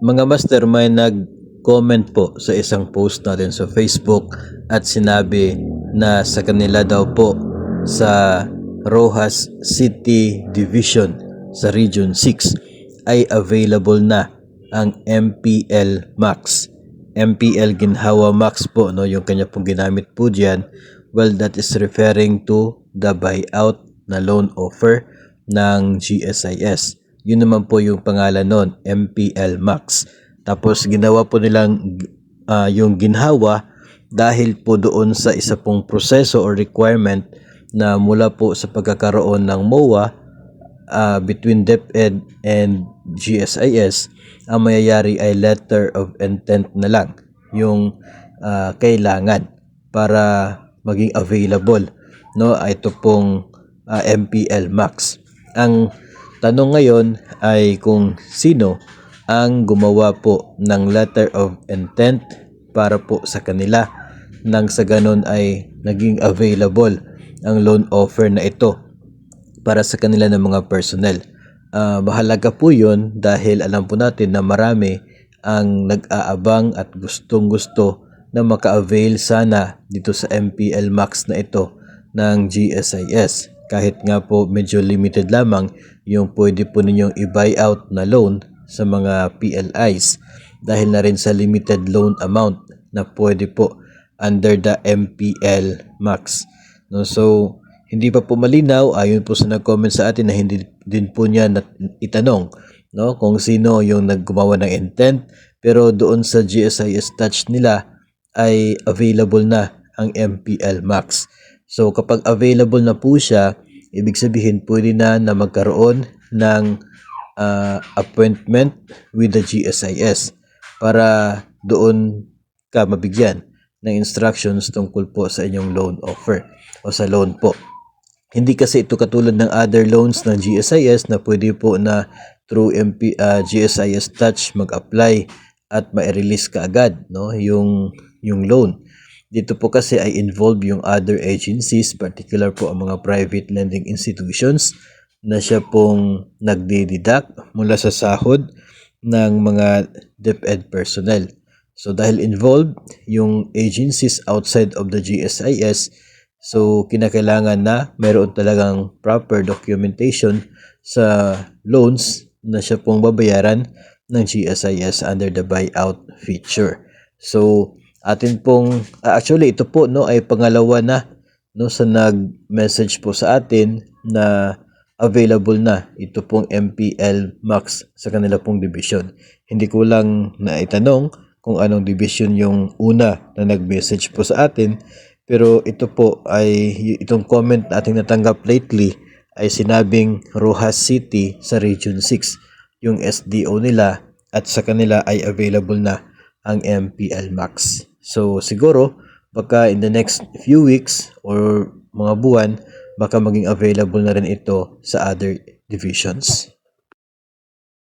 Mga master, may nag-comment po sa isang post natin sa Facebook at sinabi na sa kanila daw po sa Rojas City Division sa Region 6 ay available na ang MPL Max. MPL Ginhawa Max po, no, yung kanya pong ginamit po diyan. Well, that is referring to the buyout na loan offer ng GSIS. Yun naman po yung pangalan nun, MPL Max. Tapos ginawa po nilang yung ginhawa dahil po doon sa isa pong proseso or requirement na mula po sa pagkakaroon ng MOA between DepEd and GSIS, ang mayayari ay letter of intent na lang yung kailangan para maging available, no, ito pong MPL Max. Ang tanong ngayon ay kung sino ang gumawa po ng letter of intent para po sa kanila nang sa ganon ay naging available ang loan offer na ito para sa kanila ng mga personnel. Mahalaga po yun dahil alam po natin na marami ang nag-aabang at gustong gusto na maka-avail sana dito sa MPL Max na ito ng GSIS. Kahit nga po medyo limited lamang yung pwede po ninyong i-buy out na loan sa mga PLIs dahil na rin sa limited loan amount na pwede po under the MPL Max. No, so hindi pa po malinaw ayon po sa nag-comment sa atin na hindi din po niya itanong, no, kung sino yung naggumawa ng intent, pero doon sa GSIS touch nila ay available na ang MPL Max. So kapag available na po siya, ibig sabihin pwede na magkaroon ng appointment with the GSIS para doon ka mabigyan ng instructions tungkol po sa inyong loan offer o sa loan po. Hindi kasi ito katulad ng other loans ng GSIS na pwede po na through GSIS Touch mag-apply at ma-release ka agad, no, yung loan. Dito po kasi ay involved yung other agencies, particular po ang mga private lending institutions na siya pong nagdi-deduct mula sa sahod ng mga DepEd personnel. So dahil involved yung agencies outside of the GSIS, so kinakailangan na mayroon talagang proper documentation sa loans na siya pong babayaran ng GSIS under the buyout feature. So atin pong actually ito po, no, ay pangalawa na, no, sa nag-message po sa atin na available na ito pong MPL Max sa kanila pong division. Hindi ko lang naitanong kung anong division yung una na nag-message po sa atin, pero ito po ay itong comment na ating natanggap lately ay sinabing Rojas City sa Region 6 yung SDO nila at sa kanila ay available na ang MPL Max. So siguro baka in the next few weeks or mga buwan baka maging available na rin ito sa other divisions.